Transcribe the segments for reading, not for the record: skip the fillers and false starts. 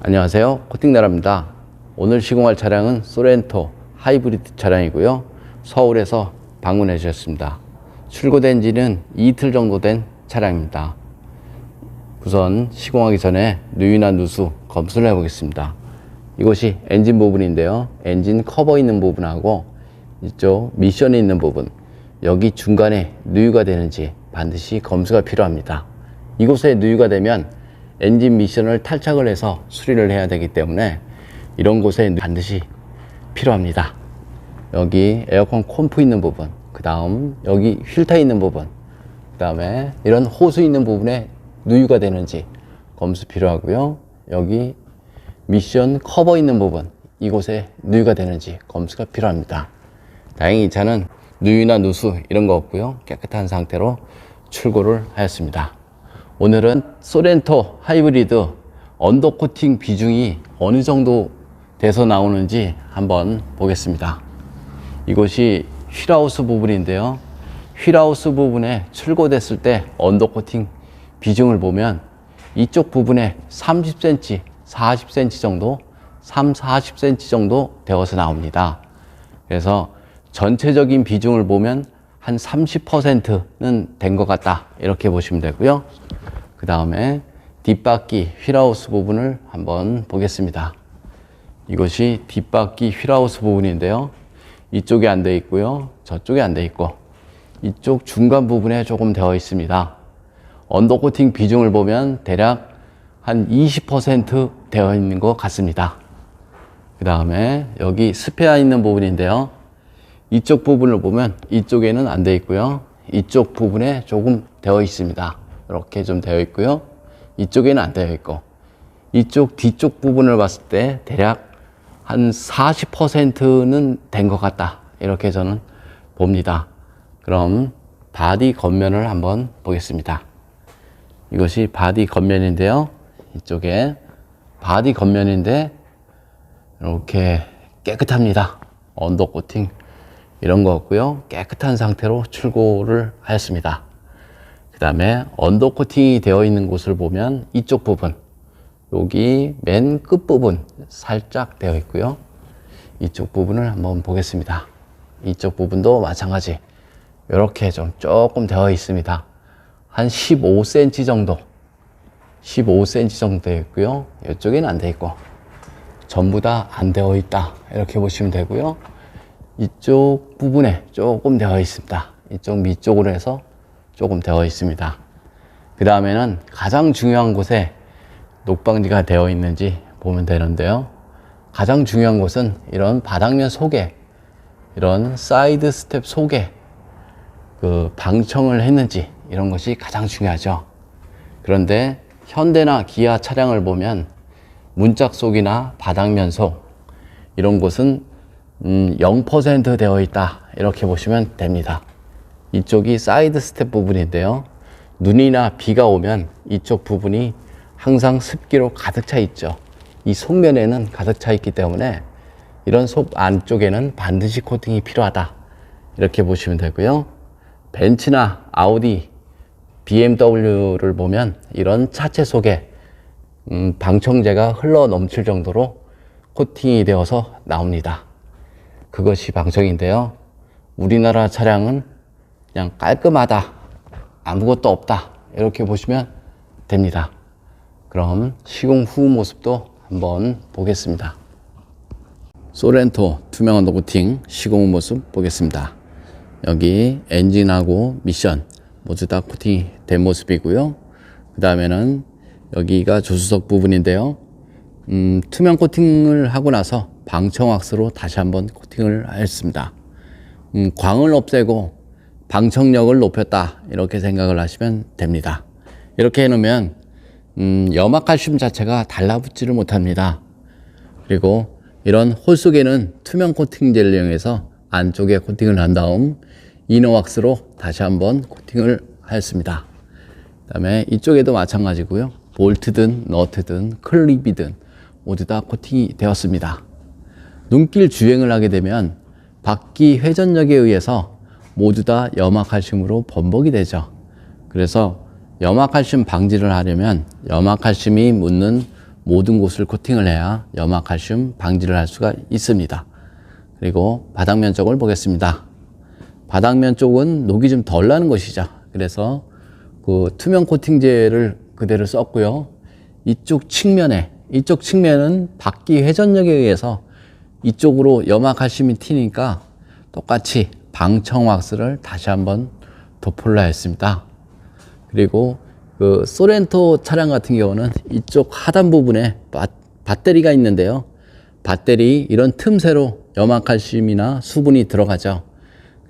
안녕하세요, 코팅나라입니다. 오늘 시공할 차량은 소렌토 하이브리드 차량이고요. 서울에서 방문해 주셨습니다. 출고된 지는 이틀 정도 된 차량입니다. 우선 시공하기 전에 누유나 누수 검수를 해 보겠습니다. 이곳이 엔진 부분인데요, 엔진 커버 있는 부분하고 이쪽 미션에 있는 부분, 여기 중간에 누유가 되는지 반드시 검수가 필요합니다. 이곳에 누유가 되면 엔진 미션을 탈착을 해서 수리를 해야 되기 때문에 이런 곳에 반드시 필요합니다. 여기 에어컨 콤프 있는 부분, 그 다음 여기 필터 있는 부분, 그 다음에 이런 호수 있는 부분에 누유가 되는지 검수 필요하고요. 여기 미션 커버 있는 부분, 이곳에 누유가 되는지 검수가 필요합니다. 다행히 이 차는 누유나 누수 이런 거 없고요, 깨끗한 상태로 출고를 하였습니다. 오늘은 소렌토 하이브리드 언더코팅 비중이 어느 정도 돼서 나오는지 한번 보겠습니다. 이곳이 휠하우스 부분인데요, 휠하우스 부분에 출고됐을 때 언더코팅 비중을 보면 이쪽 부분에 30cm, 40cm 정도, 40cm 정도 되어서 나옵니다. 그래서 전체적인 비중을 보면 한 30%는 된 것 같다, 이렇게 보시면 되고요. 그 다음에 뒷바퀴 휠하우스 부분을 한번 보겠습니다. 이것이 뒷바퀴 휠하우스 부분인데요, 이쪽에 안 되어 있고요, 저쪽에 안 되어 있고 이쪽 중간 부분에 조금 되어 있습니다. 언더코팅 비중을 보면 대략 한 20% 되어 있는 것 같습니다. 그 다음에 여기 스페어 있는 부분인데요, 이쪽 부분을 보면 이쪽에는 안 되어 있고요, 이쪽 부분에 조금 되어 있습니다. 이렇게 좀 되어 있고요, 이쪽에는 안 되어 있고, 이쪽 뒤쪽 부분을 봤을 때 대략 한 40%는 된 것 같다, 이렇게 저는 봅니다. 그럼 바디 겉면을 한번 보겠습니다. 이것이 바디 겉면인데요, 이쪽에 바디 겉면인데 이렇게 깨끗합니다. 언더코팅 이런 거 없고요, 깨끗한 상태로 출고를 하였습니다. 그 다음에 언더코팅이 되어 있는 곳을 보면 이쪽 부분, 여기 맨 끝부분 살짝 되어 있고요, 이쪽 부분을 한번 보겠습니다. 이쪽 부분도 마찬가지 이렇게 좀 조금 되어 있습니다. 한 15cm 정도, 15cm 정도 되어 있고요, 이쪽에는 안 되어 있고 전부 다 안 되어 있다, 이렇게 보시면 되고요. 이쪽 부분에 조금 되어 있습니다. 이쪽 밑쪽으로 해서 조금 되어 있습니다. 그 다음에는 가장 중요한 곳에 녹방지가 되어 있는지 보면 되는데요, 가장 중요한 곳은 이런 바닥면 속에, 이런 사이드 스텝 속에 그 방청을 했는지, 이런 것이 가장 중요하죠. 그런데 현대나 기아 차량을 보면 문짝 속이나 바닥면 속 이런 곳은 0% 되어 있다, 이렇게 보시면 됩니다. 이쪽이 사이드 스텝 부분인데요, 눈이나 비가 오면 이쪽 부분이 항상 습기로 가득 차 있죠. 이 속면에는 가득 차 있기 때문에 이런 속 안쪽에는 반드시 코팅이 필요하다, 이렇게 보시면 되고요. 벤츠나 아우디, BMW를 보면 이런 차체 속에 방청제가 흘러 넘칠 정도로 코팅이 되어서 나옵니다. 그것이 방청인데요, 우리나라 차량은 그냥 깔끔하다, 아무것도 없다, 이렇게 보시면 됩니다. 그럼 시공 후 모습도 한번 보겠습니다. 소렌토 투명 언더코팅 시공 후 모습 보겠습니다. 여기 엔진하고 미션 모두 다 코팅이 된 모습이고요. 그 다음에는 여기가 조수석 부분인데요, 투명 코팅을 하고 나서 방청 왁스로 다시 한번 코팅을 했습니다. 광을 없애고 방청력을 높였다, 이렇게 생각을 하시면 됩니다. 이렇게 해놓으면 염화칼슘 자체가 달라붙지를 못합니다. 그리고 이런 홀 속에는 투명 코팅제를 이용해서 안쪽에 코팅을 한 다음 이너 왁스로 다시 한번 코팅을 하였습니다. 그 다음에 이쪽에도 마찬가지고요, 볼트든 너트든 클립이든 모두 다 코팅이 되었습니다. 눈길 주행을 하게 되면 바퀴 회전력에 의해서 모두 다 염화칼슘으로 범벅이 되죠. 그래서 염화칼슘 방지를 하려면 염화칼슘이 묻는 모든 곳을 코팅을 해야 염화칼슘 방지를 할 수가 있습니다. 그리고 바닥면 쪽을 보겠습니다. 바닥면 쪽은 녹이 좀 덜 나는 것이죠. 그래서 그 투명 코팅제를 그대로 썼고요. 이쪽 측면은 바퀴 회전력에 의해서 이쪽으로 염화칼슘이 튀니까 똑같이 방청 왁스를 다시 한번 도포를 했습니다. 그리고 그 소렌토 차량 같은 경우는 이쪽 하단 부분에 배터리가 있는데요. 배터리 이런 틈새로 염화칼슘이나 수분이 들어가죠.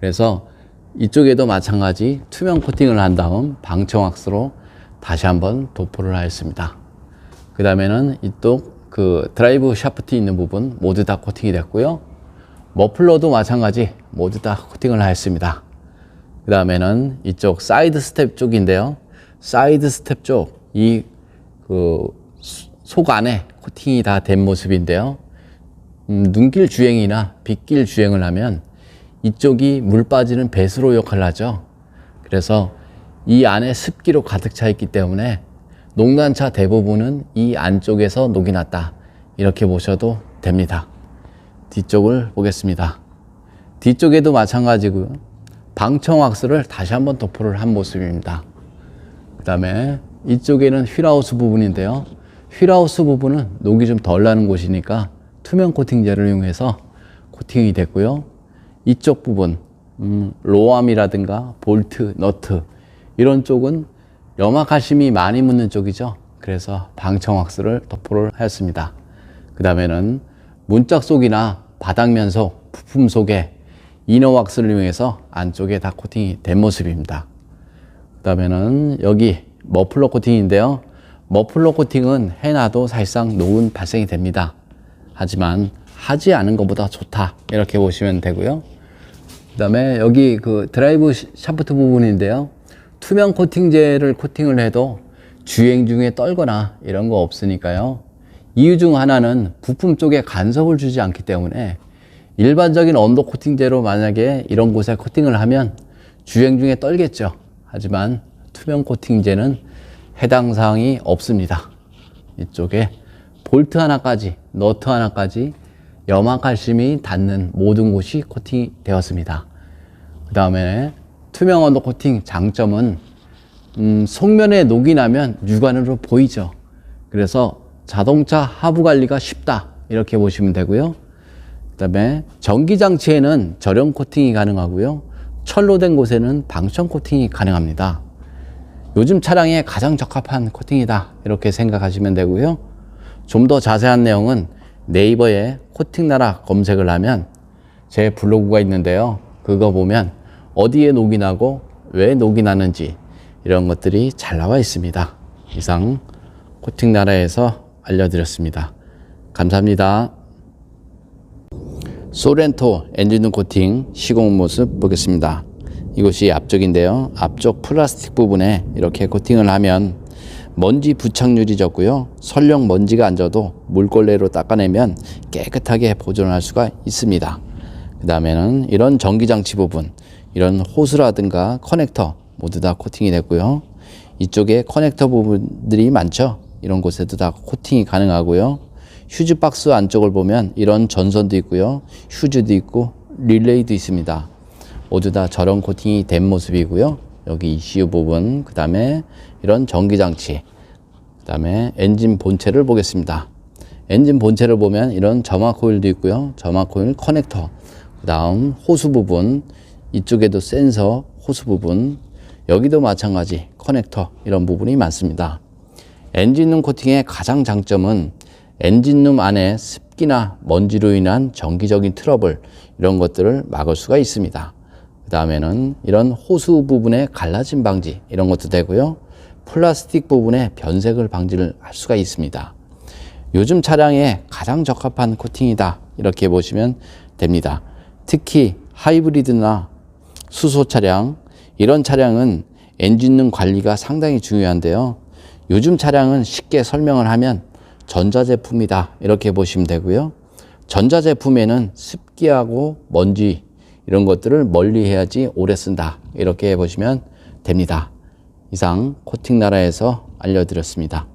그래서 이쪽에도 마찬가지 투명 코팅을 한 다음 방청 왁스로 다시 한번 도포를 하였습니다. 그 다음에는 이쪽 그 드라이브 샤프트 있는 부분 모두 다 코팅이 됐고요. 머플러도 마찬가지 모두 다 코팅을 하였습니다. 그 다음에는 이쪽 사이드 스텝 쪽인데요. 사이드 스텝 쪽 이 그 속 안에 코팅이 다 된 모습인데요. 눈길 주행이나 빗길 주행을 하면 이쪽이 물 빠지는 배수로 역할을 하죠. 그래서 이 안에 습기로 가득 차 있기 때문에 농단차 대부분은 이 안쪽에서 녹이 났다, 이렇게 보셔도 됩니다. 뒤쪽을 보겠습니다. 뒤쪽에도 마찬가지고요. 방청 왁스를 다시 한번 도포를 한 모습입니다. 그 다음에 이쪽에는 휠하우스 부분인데요. 휠하우스 부분은 녹이 좀 덜 나는 곳이니까 투명 코팅제를 이용해서 코팅이 됐고요. 이쪽 부분 로암이라든가 볼트, 너트 이런 쪽은 염화칼슘이 많이 묻는 쪽이죠. 그래서 방청 왁스를 도포를 하였습니다. 그 다음에는 문짝 속이나 바닥면 속, 부품 속에 이너 왁스를 이용해서 안쪽에 다 코팅이 된 모습입니다. 그 다음에는 여기 머플러 코팅인데요. 머플러 코팅은 해놔도 사실상 녹은 발생이 됩니다. 하지만 하지 않은 것보다 좋다, 이렇게 보시면 되고요. 그 다음에 여기 그 드라이브 샤프트 부분인데요. 투명 코팅제를 코팅을 해도 주행 중에 떨거나 이런 거 없으니까요. 이유 중 하나는 부품 쪽에 간섭을 주지 않기 때문에 일반적인 언더 코팅제로 만약에 이런 곳에 코팅을 하면 주행 중에 떨겠죠. 하지만 투명 코팅제는 해당 사항이 없습니다. 이쪽에 볼트 하나까지, 너트 하나까지 염화칼슘이 닿는 모든 곳이 코팅이 되었습니다. 그 다음에 투명 언더 코팅 장점은 속면에 녹이 나면 육안으로 보이죠. 그래서 자동차 하부 관리가 쉽다, 이렇게 보시면 되고요. 그 다음에 전기장치에는 절연 코팅이 가능하고요. 철로된 곳에는 방청 코팅이 가능합니다. 요즘 차량에 가장 적합한 코팅이다, 이렇게 생각하시면 되고요. 좀 더 자세한 내용은 네이버에 코팅나라 검색을 하면 제 블로그가 있는데요. 그거 보면 어디에 녹이 나고 왜 녹이 나는지 이런 것들이 잘 나와 있습니다. 이상 코팅나라에서 알려드렸습니다. 감사합니다. 소렌토 엔진룸 코팅 시공 모습 보겠습니다. 이곳이 앞쪽인데요. 앞쪽 플라스틱 부분에 이렇게 코팅을 하면 먼지 부착률이 적고요. 설령 먼지가 안 져도 물걸레로 닦아내면 깨끗하게 보존할 수가 있습니다. 그 다음에는 이런 전기장치 부분, 이런 호스라든가 커넥터 모두 다 코팅이 됐고요. 이쪽에 커넥터 부분들이 많죠. 이런 곳에도 다 코팅이 가능하고요. 휴즈 박스 안쪽을 보면 이런 전선도 있고요. 휴즈도 있고 릴레이도 있습니다. 모두 다 저런 코팅이 된 모습이고요. 여기 ECU 부분, 그 다음에 이런 전기장치, 그 다음에 엔진 본체를 보겠습니다. 엔진 본체를 보면 이런 점화 코일도 있고요. 점화 코일 커넥터, 그 다음 호수 부분, 이쪽에도 센서 호수 부분, 여기도 마찬가지 커넥터, 이런 부분이 많습니다. 엔진룸 코팅의 가장 장점은 엔진룸 안에 습기나 먼지로 인한 정기적인 트러블, 이런 것들을 막을 수가 있습니다. 그 다음에는 이런 호수 부분의 갈라짐 방지, 이런 것도 되고요. 플라스틱 부분의 변색을 방지를 할 수가 있습니다. 요즘 차량에 가장 적합한 코팅이다, 이렇게 보시면 됩니다. 특히 하이브리드나 수소 차량, 이런 차량은 엔진룸 관리가 상당히 중요한데요. 요즘 차량은 쉽게 설명을 하면 전자제품이다, 이렇게 보시면 되고요. 전자제품에는 습기하고 먼지 이런 것들을 멀리 해야지 오래 쓴다, 이렇게 보시면 됩니다. 이상 코팅나라에서 알려드렸습니다.